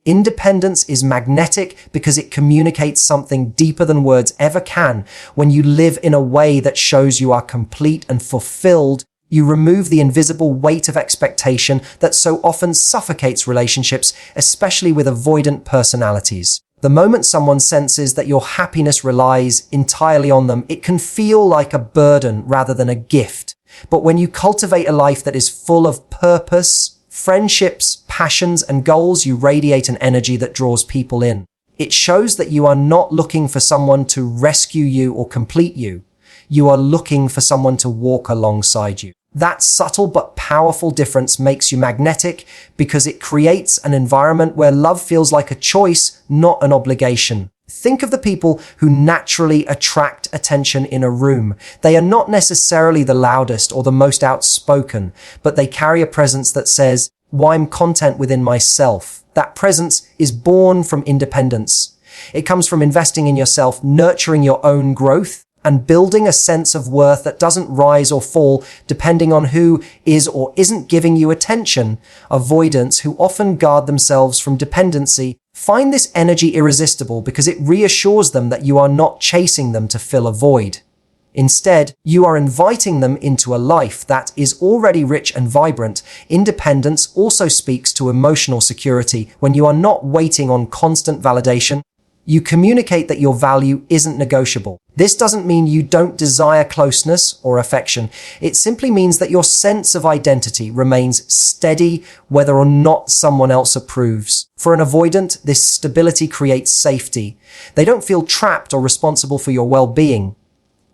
Independence is magnetic because it communicates something deeper than words ever can. When you live in a way that shows you are complete and fulfilled, you remove the invisible weight of expectation that so often suffocates relationships, especially with avoidant personalities. The moment someone senses that your happiness relies entirely on them, it can feel like a burden rather than a gift. But when you cultivate a life that is full of purpose, friendships, passions, and goals, you radiate an energy that draws people in. It shows that you are not looking for someone to rescue you or complete you. You are looking for someone to walk alongside you. That subtle but powerful difference makes you magnetic because it creates an environment where love feels like a choice, not an obligation. Think of the people who naturally attract attention in a room. They are not necessarily the loudest or the most outspoken, but they carry a presence that says, "Well, I'm content within myself." That presence is born from independence. It comes from investing in yourself, nurturing your own growth, and building a sense of worth that doesn't rise or fall depending on who is or isn't giving you attention. Avoidants, who often guard themselves from dependency, find this energy irresistible because it reassures them that you are not chasing them to fill a void. Instead, you are inviting them into a life that is already rich and vibrant. Independence also speaks to emotional security. When you are not waiting on constant validation, you communicate that your value isn't negotiable. This doesn't mean you don't desire closeness or affection. It simply means that your sense of identity remains steady whether or not someone else approves. For an avoidant, this stability creates safety. They don't feel trapped or responsible for your well-being.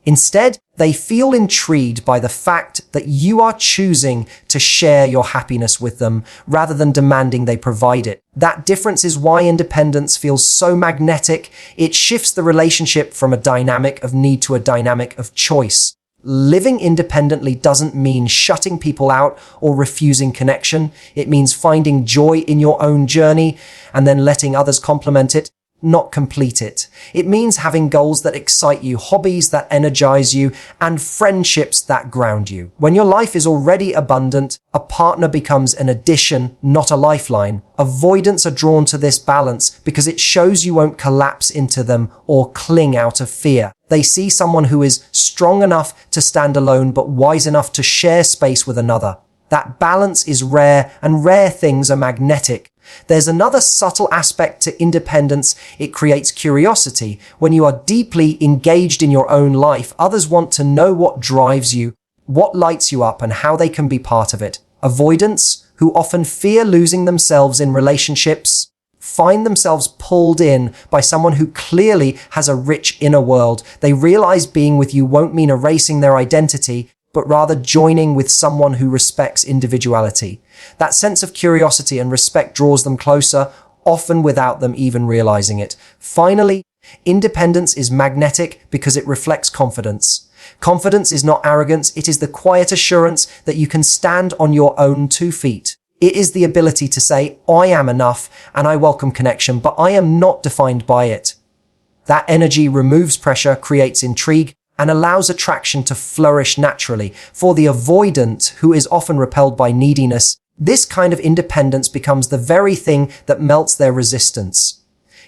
Instead, they feel intrigued by the fact that you are choosing to share your happiness with them rather than demanding they provide it. That difference is why independence feels so magnetic. It shifts the relationship from a dynamic of need to a dynamic of choice. Living independently doesn't mean shutting people out or refusing connection. It means finding joy in your own journey and then letting others complement it, not complete it. It means having goals that excite you, hobbies that energize you, and friendships that ground you. When your life is already abundant, a partner becomes an addition, not a lifeline. Avoidants are drawn to this balance because it shows you won't collapse into them or cling out of fear. They see someone who is strong enough to stand alone but wise enough to share space with another. That balance is rare, and rare things are magnetic. There's another subtle aspect to independence. It creates curiosity. When you are deeply engaged in your own life, others want to know what drives you, what lights you up, and how they can be part of it. Avoidants, who often fear losing themselves in relationships, find themselves pulled in by someone who clearly has a rich inner world. They realize being with you won't mean erasing their identity, but rather joining with someone who respects individuality. That sense of curiosity and respect draws them closer, often without them even realizing it. Finally, independence is magnetic because it reflects confidence. Confidence is not arrogance, it is the quiet assurance that you can stand on your own 2 feet. It is the ability to say, "I am enough and I welcome connection, but I am not defined by it." That energy removes pressure, creates intrigue, and allows attraction to flourish naturally. For the avoidant, who is often repelled by neediness, this kind of independence becomes the very thing that melts their resistance.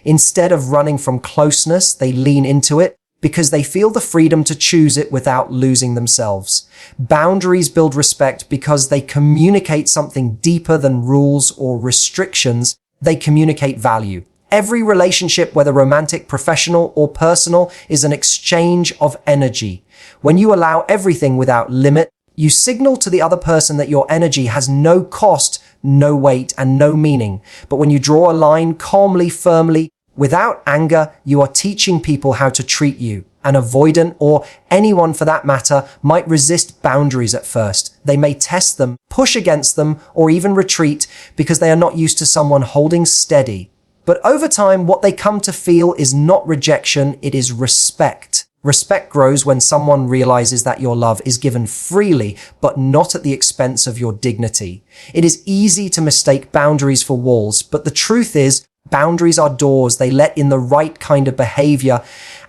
Instead of running from closeness, they lean into it because they feel the freedom to choose it without losing themselves. Boundaries build respect because they communicate something deeper than rules or restrictions. They communicate value. Every relationship, whether romantic, professional, or personal, is an exchange of energy. When you allow everything without limit, you signal to the other person that your energy has no cost, no weight, and no meaning. But when you draw a line calmly, firmly, without anger, you are teaching people how to treat you. An avoidant, or anyone for that matter, might resist boundaries at first. They may test them, push against them, or even retreat because they are not used to someone holding steady. But over time, what they come to feel is not rejection, it is respect. Respect grows when someone realizes that your love is given freely, but not at the expense of your dignity. It is easy to mistake boundaries for walls, but the truth is, boundaries are doors. They let in the right kind of behavior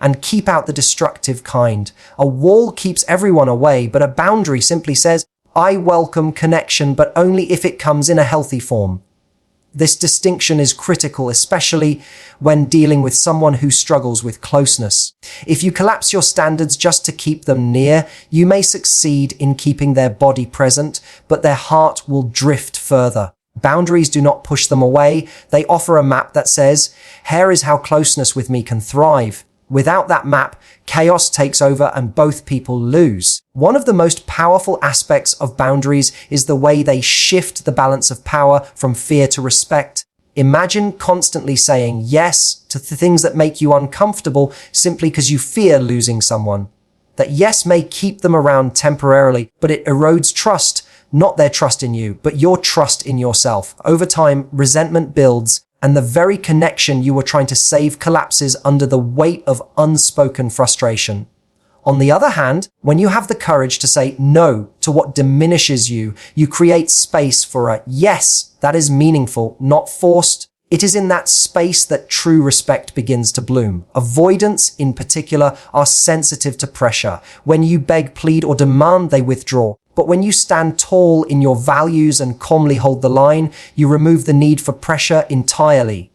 and keep out the destructive kind. A wall keeps everyone away, but a boundary simply says, "I welcome connection, but only if it comes in a healthy form." This distinction is critical, especially when dealing with someone who struggles with closeness. If you collapse your standards just to keep them near, you may succeed in keeping their body present, but their heart will drift further. Boundaries do not push them away. They offer a map that says, "Here is how closeness with me can thrive." Without that map, chaos takes over and both people lose. One of the most powerful aspects of boundaries is the way they shift the balance of power from fear to respect. Imagine constantly saying yes to the things that make you uncomfortable simply because you fear losing someone. That yes may keep them around temporarily, but it erodes trust, not their trust in you, but your trust in yourself. Over time, resentment builds, and the very connection you were trying to save collapses under the weight of unspoken frustration. On the other hand, when you have the courage to say no to what diminishes you, you create space for a yes that is meaningful, not forced. It is in that space that true respect begins to bloom. Avoidants, in particular, are sensitive to pressure. When you beg, plead, or demand, they withdraw. But when you stand tall in your values and calmly hold the line, you remove the need for pressure entirely.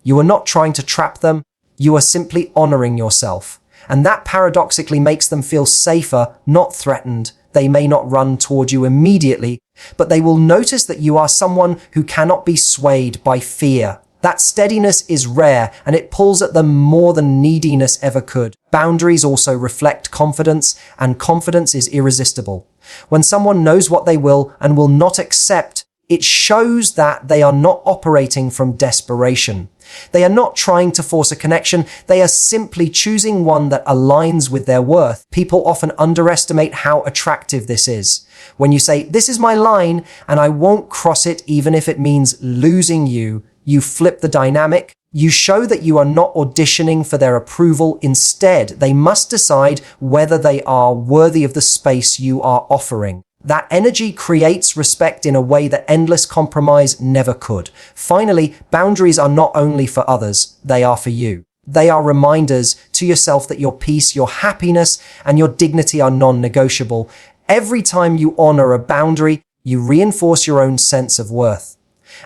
You are not trying to trap them, you are simply honoring yourself. And that paradoxically makes them feel safer, not threatened. They may not run toward you immediately, but they will notice that you are someone who cannot be swayed by fear. That steadiness is rare, and it pulls at them more than neediness ever could. Boundaries also reflect confidence, and confidence is irresistible. When someone knows what they will and will not accept, it shows that they are not operating from desperation. They are not trying to force a connection. They are simply choosing one that aligns with their worth. People often underestimate how attractive this is. When you say, "This is my line, and I won't cross it even if it means losing you," you flip the dynamic. You show that you are not auditioning for their approval. Instead, they must decide whether they are worthy of the space you are offering. That energy creates respect in a way that endless compromise never could. Finally, boundaries are not only for others, they are for you. They are reminders to yourself that your peace, your happiness, and your dignity are non-negotiable. Every time you honor a boundary, you reinforce your own sense of worth.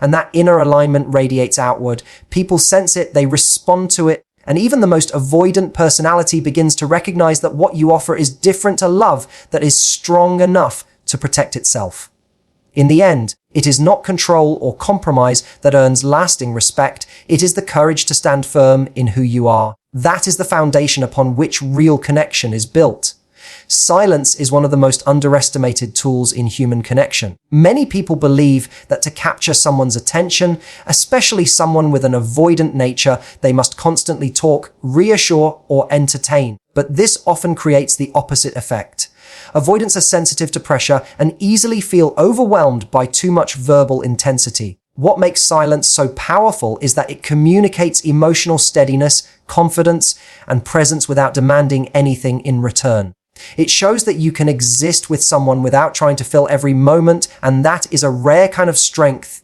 And that inner alignment radiates outward. People sense it, they respond to it, and even the most avoidant personality begins to recognize that what you offer is different to love that is strong enough to protect itself. In the end, it is not control or compromise that earns lasting respect. It is the courage to stand firm in who you are. That is the foundation upon which real connection is built. Silence is one of the most underestimated tools in human connection. Many people believe that to capture someone's attention, especially someone with an avoidant nature, they must constantly talk, reassure, or entertain. But this often creates the opposite effect. Avoidants are sensitive to pressure and easily feel overwhelmed by too much verbal intensity. What makes silence so powerful is that it communicates emotional steadiness, confidence, and presence without demanding anything in return. It shows that you can exist with someone without trying to fill every moment, and that is a rare kind of strength.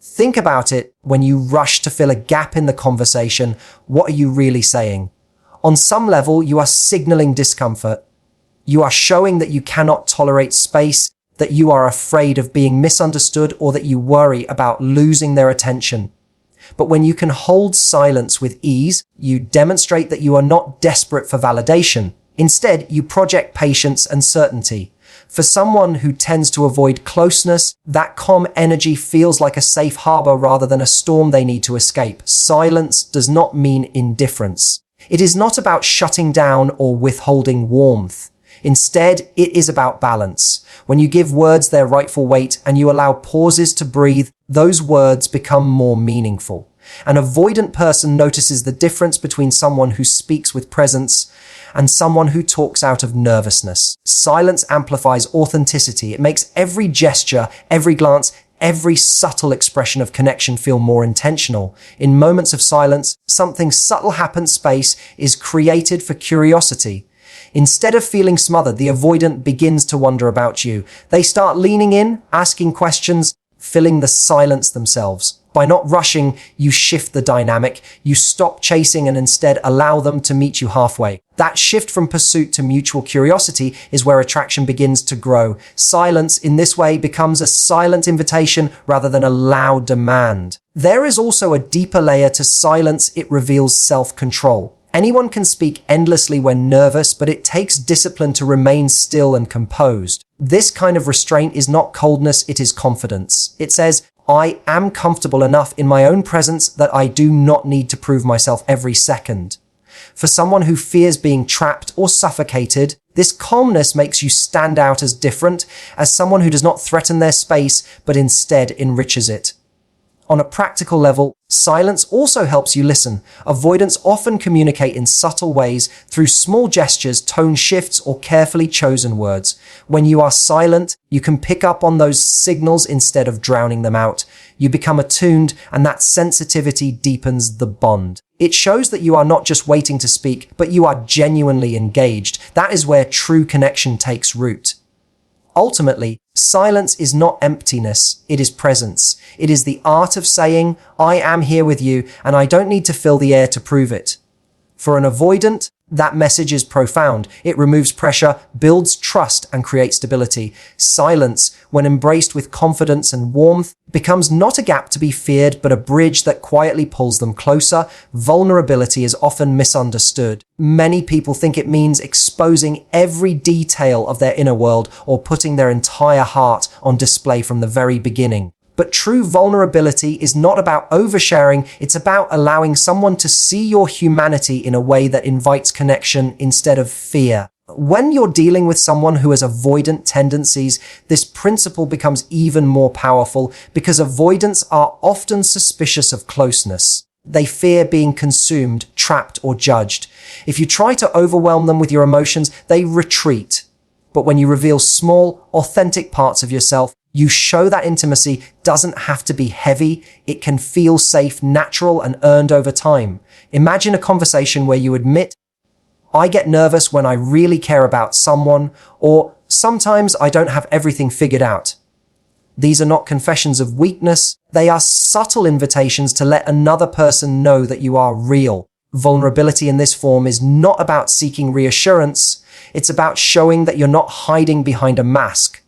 Think about it. When you rush to fill a gap in the conversation, what are you really saying? On some level, you are signaling discomfort. You are showing that you cannot tolerate space, that you are afraid of being misunderstood, or that you worry about losing their attention. But when you can hold silence with ease, you demonstrate that you are not desperate for validation. Instead, you project patience and certainty. For someone who tends to avoid closeness, that calm energy feels like a safe harbor rather than a storm they need to escape. Silence does not mean indifference. It is not about shutting down or withholding warmth. Instead, it is about balance. When you give words their rightful weight and you allow pauses to breathe, those words become more meaningful. An avoidant person notices the difference between someone who speaks with presence and someone who talks out of nervousness. Silence amplifies authenticity. It makes every gesture, every glance, every subtle expression of connection feel more intentional. In moments of silence, something subtle happens. Space is created for curiosity. Instead of feeling smothered, the avoidant begins to wonder about you. They start leaning in, asking questions, filling the silence themselves. By not rushing, you shift the dynamic. You stop chasing and instead allow them to meet you halfway. That shift from pursuit to mutual curiosity is where attraction begins to grow. Silence in this way becomes a silent invitation rather than a loud demand. There is also a deeper layer to silence. It reveals self-control. Anyone can speak endlessly when nervous, but it takes discipline to remain still and composed. This kind of restraint is not coldness, it is confidence. It says, I am comfortable enough in my own presence that I do not need to prove myself every second. For someone who fears being trapped or suffocated, this calmness makes you stand out as different, as someone who does not threaten their space, but instead enriches it. On a practical level, silence also helps you listen. Avoidants often communicate in subtle ways through small gestures, tone shifts, or carefully chosen words. When you are silent, you can pick up on those signals instead of drowning them out. You become attuned, and that sensitivity deepens the bond. It shows that you are not just waiting to speak, but you are genuinely engaged. That is where true connection takes root. Ultimately, silence is not emptiness, it is presence. It is the art of saying, I am here with you, and I don't need to fill the air to prove it. For an avoidant, that message is profound. It removes pressure, builds trust, and creates stability. Silence, when embraced with confidence and warmth, becomes not a gap to be feared, but a bridge that quietly pulls them closer. Vulnerability is often misunderstood. Many people think it means exposing every detail of their inner world or putting their entire heart on display from the very beginning. But true vulnerability is not about oversharing, it's about allowing someone to see your humanity in a way that invites connection instead of fear. When you're dealing with someone who has avoidant tendencies, this principle becomes even more powerful because avoidants are often suspicious of closeness. They fear being consumed, trapped, or judged. If you try to overwhelm them with your emotions, they retreat. But when you reveal small, authentic parts of yourself, you show that intimacy doesn't have to be heavy. It can feel safe, natural, and earned over time. Imagine a conversation where you admit, I get nervous when I really care about someone, or sometimes I don't have everything figured out. These are not confessions of weakness. They are subtle invitations to let another person know that you are real. Vulnerability in this form is not about seeking reassurance. It's about showing that you're not hiding behind a mask.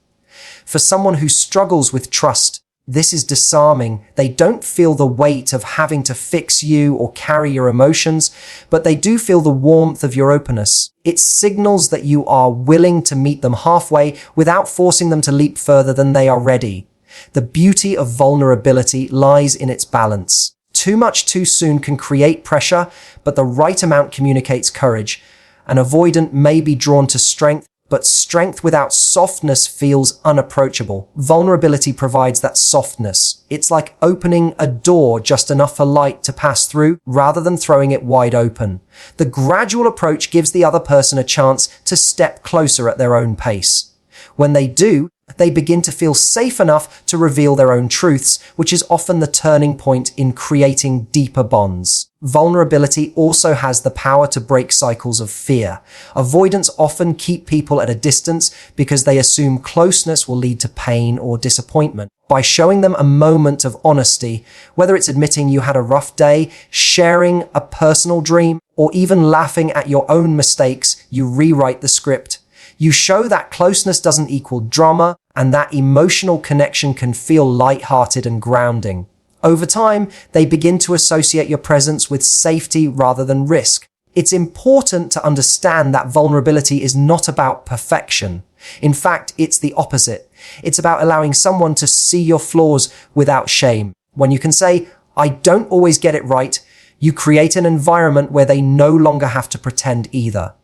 For someone who struggles with trust, this is disarming. They don't feel the weight of having to fix you or carry your emotions, but they do feel the warmth of your openness. It signals that you are willing to meet them halfway without forcing them to leap further than they are ready. The beauty of vulnerability lies in its balance. Too much too soon can create pressure, but the right amount communicates courage. An avoidant may be drawn to strength, but strength without softness feels unapproachable. Vulnerability provides that softness. It's like opening a door just enough for light to pass through rather than throwing it wide open. The gradual approach gives the other person a chance to step closer at their own pace. When they do, they begin to feel safe enough to reveal their own truths, which is often the turning point in creating deeper bonds. Vulnerability also has the power to break cycles of fear. Avoidants often keep people at a distance because they assume closeness will lead to pain or disappointment. By showing them a moment of honesty, whether it's admitting you had a rough day, sharing a personal dream, or even laughing at your own mistakes, you rewrite the script. You show that closeness doesn't equal drama, and that emotional connection can feel lighthearted and grounding. Over time, they begin to associate your presence with safety rather than risk. It's important to understand that vulnerability is not about perfection. In fact, it's the opposite. It's about allowing someone to see your flaws without shame. When you can say, I don't always get it right, you create an environment where they no longer have to pretend either.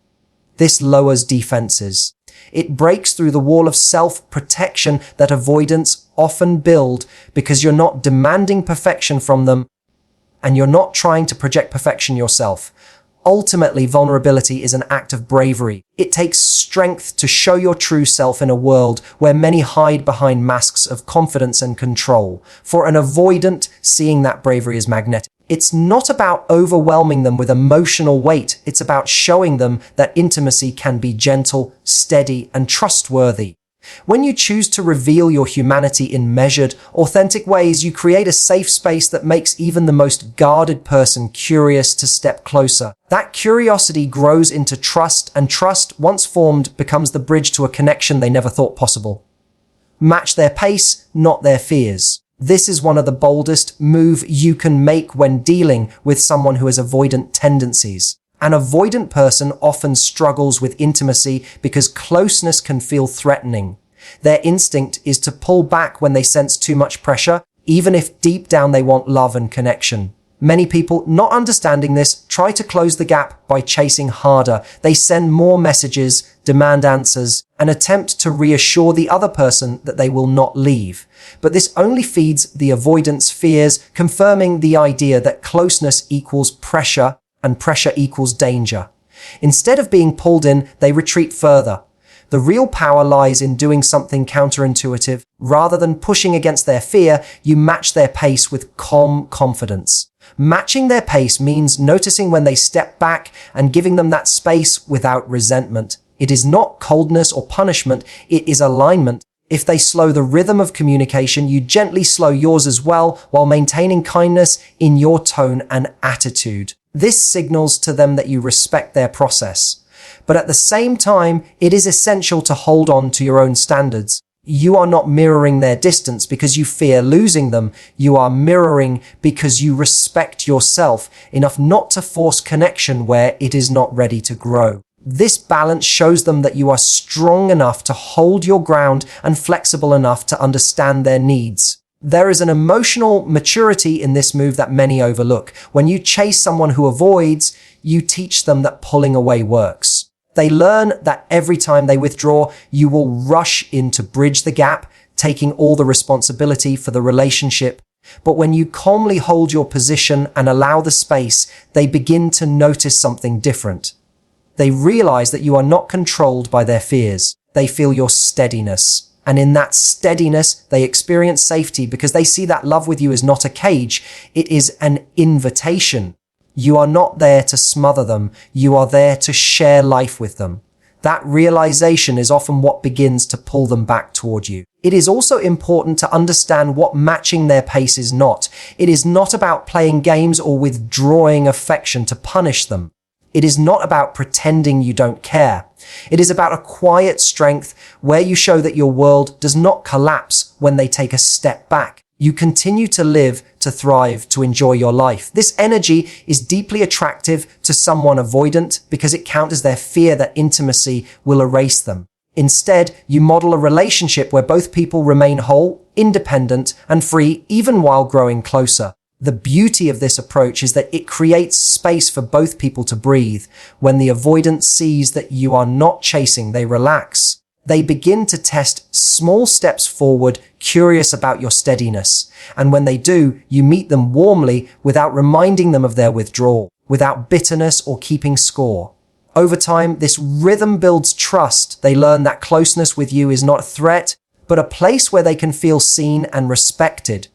This lowers defenses. It breaks through the wall of self-protection that avoidants often build because you're not demanding perfection from them and you're not trying to project perfection yourself. Ultimately, vulnerability is an act of bravery. It takes strength to show your true self in a world where many hide behind masks of confidence and control. For an avoidant, seeing that bravery is magnetic. It's not about overwhelming them with emotional weight. It's about showing them that intimacy can be gentle, steady, and trustworthy. When you choose to reveal your humanity in measured, authentic ways, you create a safe space that makes even the most guarded person curious to step closer. That curiosity grows into trust, and trust, once formed, becomes the bridge to a connection they never thought possible. Match their pace, not their fears. This is one of the boldest moves you can make when dealing with someone who has avoidant tendencies. An avoidant person often struggles with intimacy because closeness can feel threatening. Their instinct is to pull back when they sense too much pressure, even if deep down they want love and connection. Many people, not understanding this, try to close the gap by chasing harder. They send more messages, demand answers, and attempt to reassure the other person that they will not leave. But this only feeds the avoidance fears, confirming the idea that closeness equals pressure and pressure equals danger. Instead of being pulled in, they retreat further. The real power lies in doing something counterintuitive. Rather than pushing against their fear, you match their pace with calm confidence. Matching their pace means noticing when they step back and giving them that space without resentment. It is not coldness or punishment, it is alignment. If they slow the rhythm of communication, you gently slow yours as well, while maintaining kindness in your tone and attitude. This signals to them that you respect their process. But at the same time, it is essential to hold on to your own standards. You are not mirroring their distance because you fear losing them. You are mirroring because you respect yourself enough not to force connection where it is not ready to grow. This balance shows them that you are strong enough to hold your ground and flexible enough to understand their needs. There is an emotional maturity in this move that many overlook. When you chase someone who avoids, you teach them that pulling away works. They learn that every time they withdraw, you will rush in to bridge the gap, taking all the responsibility for the relationship. But when you calmly hold your position and allow the space, they begin to notice something different. They realize that you are not controlled by their fears. They feel your steadiness. And in that steadiness, they experience safety because they see that love with you is not a cage. It is an invitation. You are not there to smother them. You are there to share life with them. That realization is often what begins to pull them back toward you. It is also important to understand what matching their pace is not. It is not about playing games or withdrawing affection to punish them. It is not about pretending you don't care. It is about a quiet strength where you show that your world does not collapse when they take a step back. You continue to live, to thrive, to enjoy your life. This energy is deeply attractive to someone avoidant because it counters their fear that intimacy will erase them. Instead, you model a relationship where both people remain whole, independent, and free even while growing closer. The beauty of this approach is that it creates space for both people to breathe. When the avoidant sees that you are not chasing, they relax. They begin to test small steps forward, curious about your steadiness. And when they do, you meet them warmly without reminding them of their withdrawal, without bitterness or keeping score. Over time, this rhythm builds trust. They learn that closeness with you is not a threat, but a place where they can feel seen and respected.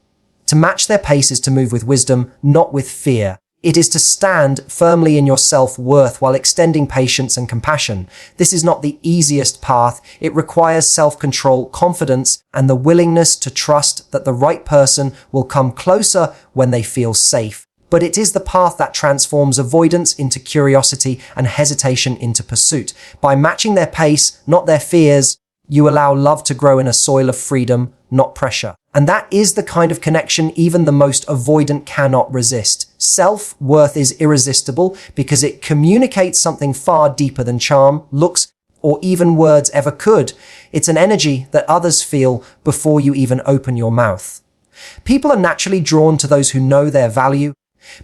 To match their pace is to move with wisdom, not with fear. It is to stand firmly in your self-worth while extending patience and compassion. This is not the easiest path. It requires self-control, confidence, and the willingness to trust that the right person will come closer when they feel safe. But it is the path that transforms avoidance into curiosity and hesitation into pursuit. By matching their pace, not their fears, you allow love to grow in a soil of freedom, not pressure. And that is the kind of connection even the most avoidant cannot resist. Self-worth is irresistible because it communicates something far deeper than charm, looks, or even words ever could. It's an energy that others feel before you even open your mouth. People are naturally drawn to those who know their value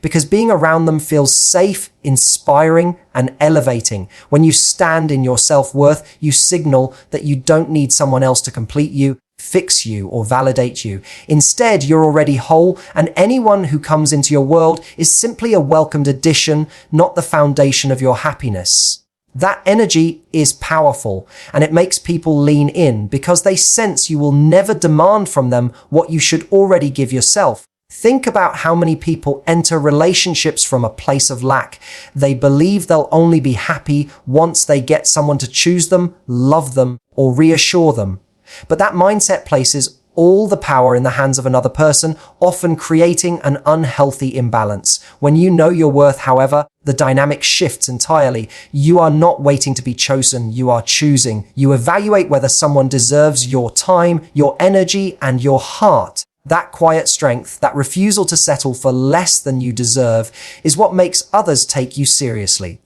because being around them feels safe, inspiring, and elevating. When you stand in your self-worth, you signal that you don't need someone else to complete you, fix you, or validate you. Instead, you're already whole, and anyone who comes into your world is simply a welcomed addition, not the foundation of your happiness. That energy is powerful, and it makes people lean in because they sense you will never demand from them what you should already give yourself. Think about how many people enter relationships from a place of lack. They believe they'll only be happy once they get someone to choose them, love them, or reassure them. But that mindset places all the power in the hands of another person, often creating an unhealthy imbalance. When you know your worth, however, the dynamic shifts entirely. You are not waiting to be chosen, you are choosing. You evaluate whether someone deserves your time, your energy, and your heart. That quiet strength, that refusal to settle for less than you deserve, is what makes others take you seriously.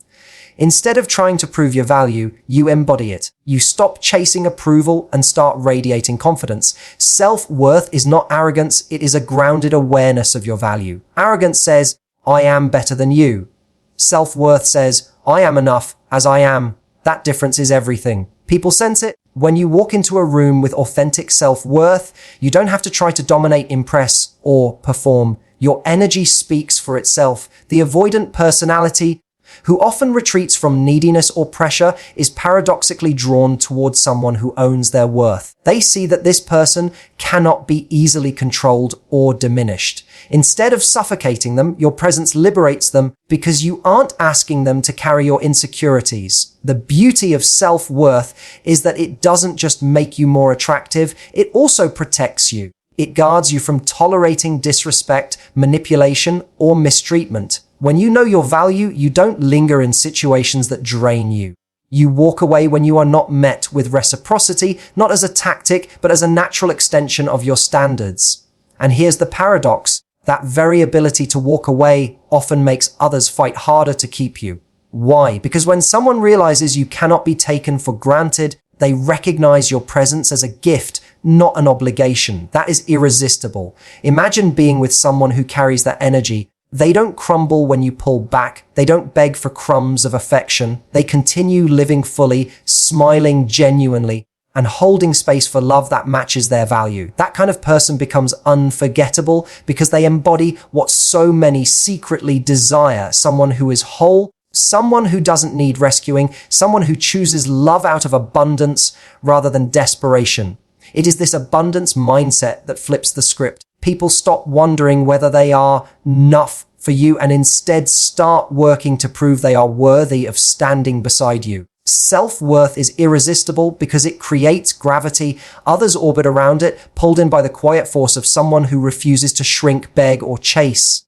Instead of trying to prove your value, you embody it. You stop chasing approval and start radiating confidence. Self-worth is not arrogance, it is a grounded awareness of your value. Arrogance says, I am better than you. Self-worth says, I am enough as I am. That difference is everything. People sense it. When you walk into a room with authentic self-worth, you don't have to try to dominate, impress, or perform. Your energy speaks for itself. The avoidant personality, who often retreats from neediness or pressure, is paradoxically drawn towards someone who owns their worth. They see that this person cannot be easily controlled or diminished. Instead of suffocating them, your presence liberates them because you aren't asking them to carry your insecurities. The beauty of self-worth is that it doesn't just make you more attractive, it also protects you. It guards you from tolerating disrespect, manipulation, or mistreatment. When you know your value, you don't linger in situations that drain you. You walk away when you are not met with reciprocity, not as a tactic, but as a natural extension of your standards. And here's the paradox. That very ability to walk away often makes others fight harder to keep you. Why? Because when someone realizes you cannot be taken for granted, they recognize your presence as a gift, not an obligation. That is irresistible. Imagine being with someone who carries that energy. They don't crumble when you pull back. They don't beg for crumbs of affection. They continue living fully, smiling genuinely, and holding space for love that matches their value. That kind of person becomes unforgettable because they embody what so many secretly desire: someone who is whole, someone who doesn't need rescuing, someone who chooses love out of abundance rather than desperation. It is this abundance mindset that flips the script. People stop wondering whether they are enough for you and instead start working to prove they are worthy of standing beside you. Self-worth is irresistible because it creates gravity. Others orbit around it, pulled in by the quiet force of someone who refuses to shrink, beg, or chase.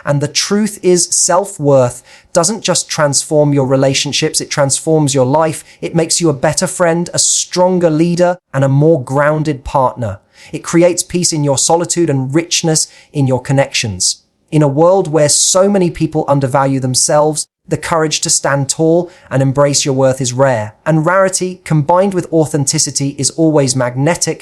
And the truth is, self-worth doesn't just transform your relationships, it transforms your life. It makes you a better friend, a stronger leader, and a more grounded partner. It creates peace in your solitude and richness in your connections. In a world where so many people undervalue themselves, the courage to stand tall and embrace your worth is rare. And rarity, combined with authenticity, is always magnetic.